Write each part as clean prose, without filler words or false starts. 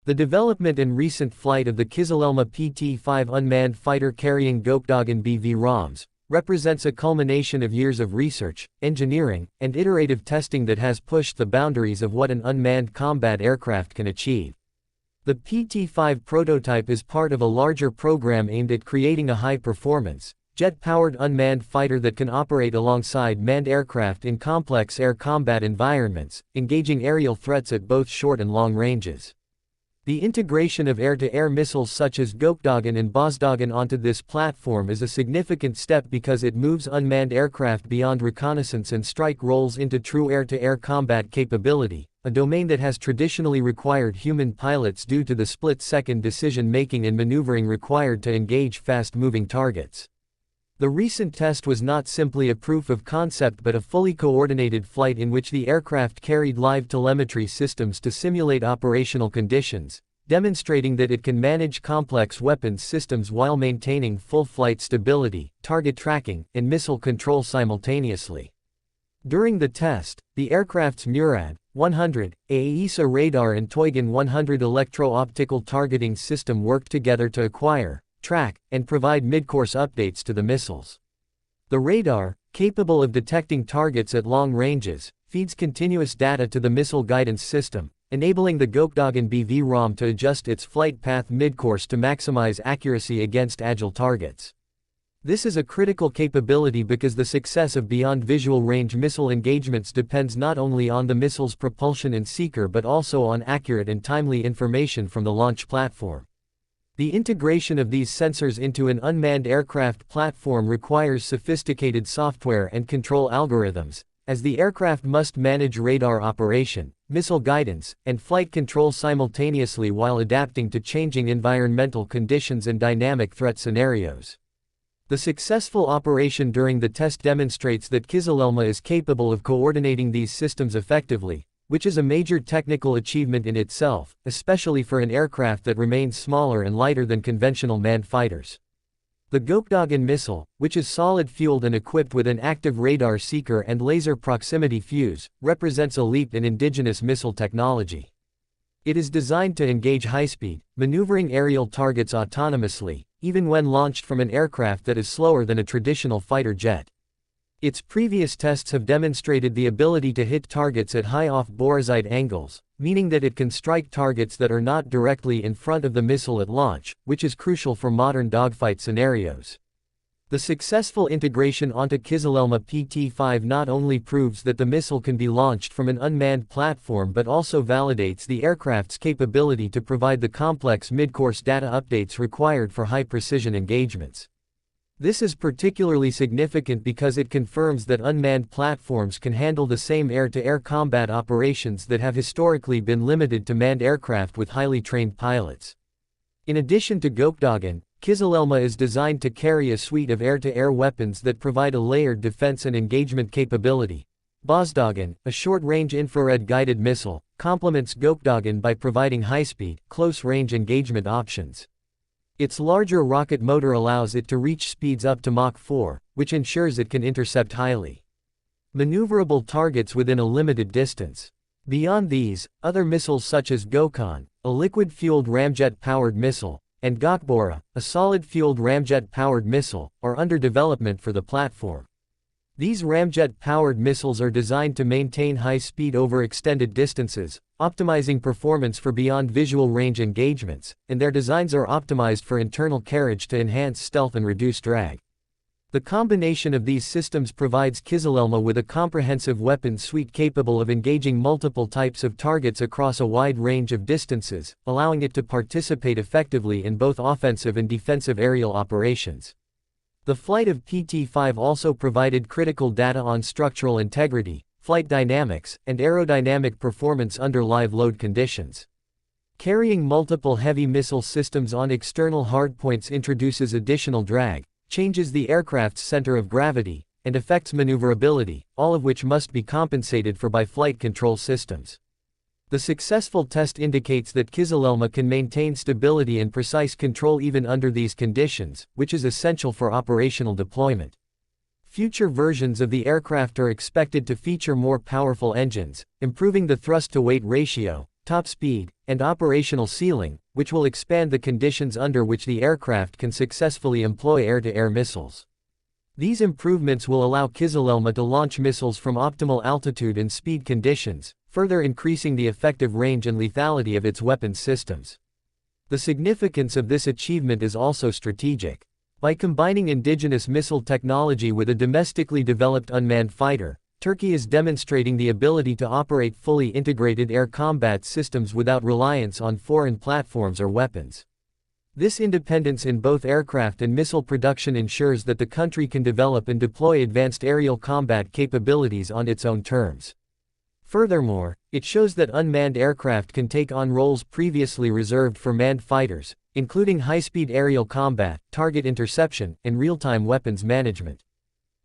The development and recent flight of the Kızılelma PT-5 unmanned fighter carrying Göktaşan BV ROMs represents a culmination of years of research, engineering, and iterative testing that has pushed the boundaries of what an unmanned combat aircraft can achieve. The PT-5 prototype is part of a larger program aimed at creating a high-performance, jet-powered unmanned fighter that can operate alongside manned aircraft in complex air combat environments, engaging aerial threats at both short and long ranges. The integration of air-to-air missiles such as Göktaşan and Bozdoğan onto this platform is a significant step because it moves unmanned aircraft beyond reconnaissance and strike roles into true air-to-air combat capability, a domain that has traditionally required human pilots due to the split-second decision-making and maneuvering required to engage fast-moving targets. The recent test was not simply a proof of concept but a fully coordinated flight in which the aircraft carried live telemetry systems to simulate operational conditions, demonstrating that it can manage complex weapons systems while maintaining full flight stability, target tracking, and missile control simultaneously. During the test, the aircraft's Murad 100 AESA radar and Toygan 100 electro-optical targeting system worked together to acquire, track, and provide mid-course updates to the missiles. The radar, capable of detecting targets at long ranges, feeds continuous data to the missile guidance system, enabling the Göktaşan BV ROM to adjust its flight path mid-course to maximize accuracy against agile targets. This is a critical capability because the success of beyond visual range missile engagements depends not only on the missile's propulsion and seeker but also on accurate and timely information from the launch platform. The integration of these sensors into an unmanned aircraft platform requires sophisticated software and control algorithms, as the aircraft must manage radar operation, missile guidance, and flight control simultaneously while adapting to changing environmental conditions and dynamic threat scenarios. The successful operation during the test demonstrates that Kızılelma is capable of coordinating these systems effectively, which is a major technical achievement in itself, especially for an aircraft that remains smaller and lighter than conventional manned fighters. The Göktaşan missile, which is solid-fueled and equipped with an active radar seeker and laser proximity fuse, represents a leap in indigenous missile technology. It is designed to engage high-speed, maneuvering aerial targets autonomously, even when launched from an aircraft that is slower than a traditional fighter jet. Its previous tests have demonstrated the ability to hit targets at high off-boreside angles, meaning that it can strike targets that are not directly in front of the missile at launch, which is crucial for modern dogfight scenarios. The successful integration onto Kızılelma PT-5 not only proves that the missile can be launched from an unmanned platform but also validates the aircraft's capability to provide the complex mid-course data updates required for high-precision engagements. This is particularly significant because it confirms that unmanned platforms can handle the same air-to-air combat operations that have historically been limited to manned aircraft with highly trained pilots. In addition to Göktaşan, Kızılelma is designed to carry a suite of air-to-air weapons that provide a layered defense and engagement capability. Bozdoğan, a short-range infrared-guided missile, complements Göktaşan by providing high-speed, close-range engagement options. Its larger rocket motor allows it to reach speeds up to Mach 4, which ensures it can intercept highly maneuverable targets within a limited distance. Beyond these, other missiles such as Gökhan, a liquid-fueled ramjet-powered missile, and Gökbora, a solid-fueled ramjet-powered missile, are under development for the platform. These ramjet-powered missiles are designed to maintain high speed over extended distances, optimizing performance for beyond visual range engagements, and their designs are optimized for internal carriage to enhance stealth and reduce drag. The combination of these systems provides Kızılelma with a comprehensive weapons suite capable of engaging multiple types of targets across a wide range of distances, allowing it to participate effectively in both offensive and defensive aerial operations. The flight of PT-5 also provided critical data on structural integrity, flight dynamics, and aerodynamic performance under live load conditions. Carrying multiple heavy missile systems on external hardpoints introduces additional drag, changes the aircraft's center of gravity, and affects maneuverability, all of which must be compensated for by flight control systems. The successful test indicates that Kızılelma can maintain stability and precise control even under these conditions, which is essential for operational deployment. Future versions of the aircraft are expected to feature more powerful engines, improving the thrust-to-weight ratio, top speed, and operational ceiling, which will expand the conditions under which the aircraft can successfully employ air-to-air missiles. These improvements will allow Kızılelma to launch missiles from optimal altitude and speed conditions, further increasing the effective range and lethality of its weapons systems. The significance of this achievement is also strategic. By combining indigenous missile technology with a domestically developed unmanned fighter, Turkey is demonstrating the ability to operate fully integrated air combat systems without reliance on foreign platforms or weapons. This independence in both aircraft and missile production ensures that the country can develop and deploy advanced aerial combat capabilities on its own terms. Furthermore, it shows that unmanned aircraft can take on roles previously reserved for manned fighters, including high-speed aerial combat, target interception, and real-time weapons management.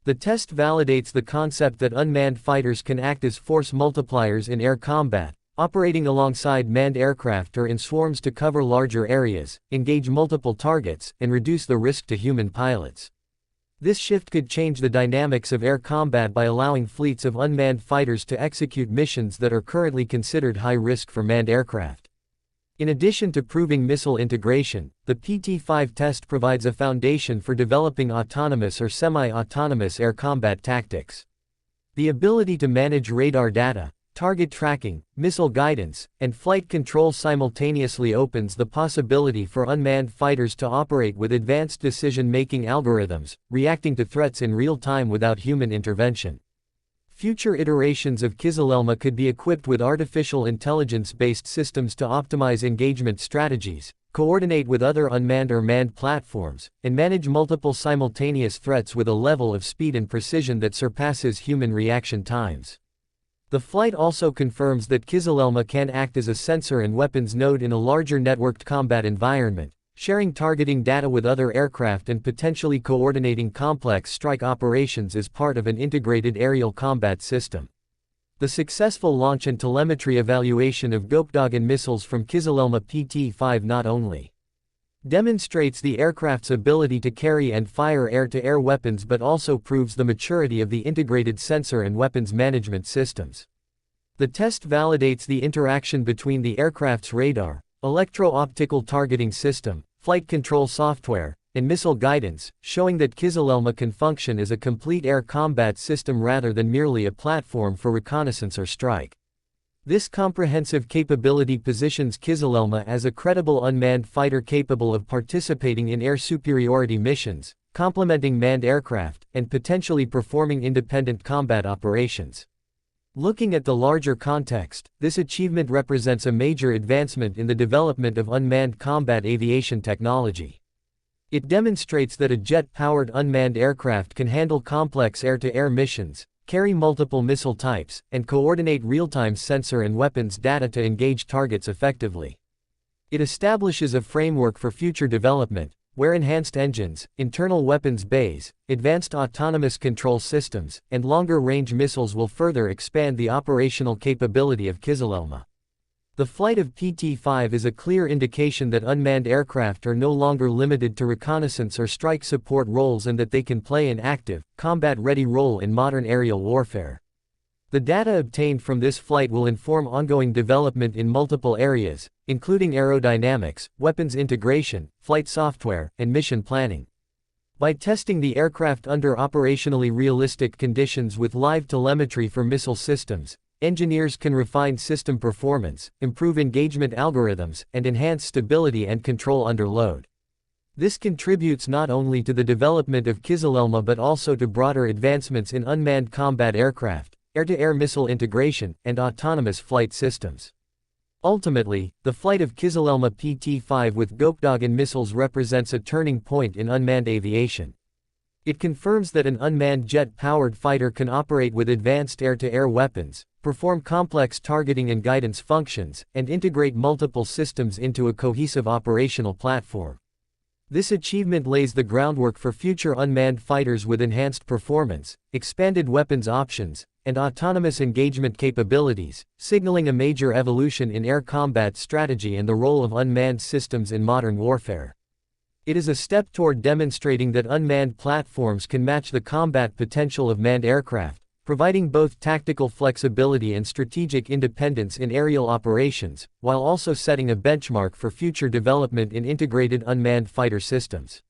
The test validates the concept that unmanned fighters can act as force multipliers in air combat, operating alongside manned aircraft or in swarms to cover larger areas, engage multiple targets, and reduce the risk to human pilots. This shift could change the dynamics of air combat by allowing fleets of unmanned fighters to execute missions that are currently considered high risk for manned aircraft. In addition to proving missile integration, the PT-5 test provides a foundation for developing autonomous or semi-autonomous air combat tactics. The ability to manage radar data, target tracking, missile guidance, and flight control simultaneously opens the possibility for unmanned fighters to operate with advanced decision-making algorithms, reacting to threats in real time without human intervention. Future iterations of Kızılelma could be equipped with artificial intelligence-based systems to optimize engagement strategies, coordinate with other unmanned or manned platforms, and manage multiple simultaneous threats with a level of speed and precision that surpasses human reaction times. The flight also confirms that Kızılelma can act as a sensor and weapons node in a larger networked combat environment, sharing targeting data with other aircraft and potentially coordinating complex strike operations as part of an integrated aerial combat system. The successful launch and telemetry evaluation of Gökdoğan missiles from Kızılelma PT-5 not only demonstrates the aircraft's ability to carry and fire air-to-air weapons but also proves the maturity of the integrated sensor and weapons management systems. The test validates the interaction between the aircraft's radar, electro-optical targeting system, flight control software, and missile guidance, showing that Kızılelma can function as a complete air combat system rather than merely a platform for reconnaissance or strike. This comprehensive capability positions Kızılelma as a credible unmanned fighter capable of participating in air superiority missions, complementing manned aircraft, and potentially performing independent combat operations. Looking at the larger context, this achievement represents a major advancement in the development of unmanned combat aviation technology. It demonstrates that a jet-powered unmanned aircraft can handle complex air-to-air missions, carry multiple missile types, and coordinate real-time sensor and weapons data to engage targets effectively. It establishes a framework for future development, where enhanced engines, internal weapons bays, advanced autonomous control systems, and longer-range missiles will further expand the operational capability of Kızılelma. The flight of PT-5 is a clear indication that unmanned aircraft are no longer limited to reconnaissance or strike support roles and that they can play an active, combat-ready role in modern aerial warfare. The data obtained from this flight will inform ongoing development in multiple areas, including aerodynamics, weapons integration, flight software, and mission planning. By testing the aircraft under operationally realistic conditions with live telemetry for missile systems, engineers can refine system performance, improve engagement algorithms, and enhance stability and control under load. This contributes not only to the development of Kızılelma but also to broader advancements in unmanned combat aircraft, air-to-air missile integration, and autonomous flight systems. Ultimately, the flight of Kızılelma PT-5 with Gökdoğan missiles represents a turning point in unmanned aviation. It confirms that an unmanned jet-powered fighter can operate with advanced air-to-air weapons, perform complex targeting and guidance functions, and integrate multiple systems into a cohesive operational platform. This achievement lays the groundwork for future unmanned fighters with enhanced performance, expanded weapons options, and autonomous engagement capabilities, signaling a major evolution in air combat strategy and the role of unmanned systems in modern warfare. It is a step toward demonstrating that unmanned platforms can match the combat potential of manned aircraft, providing both tactical flexibility and strategic independence in aerial operations, while also setting a benchmark for future development in integrated unmanned fighter systems.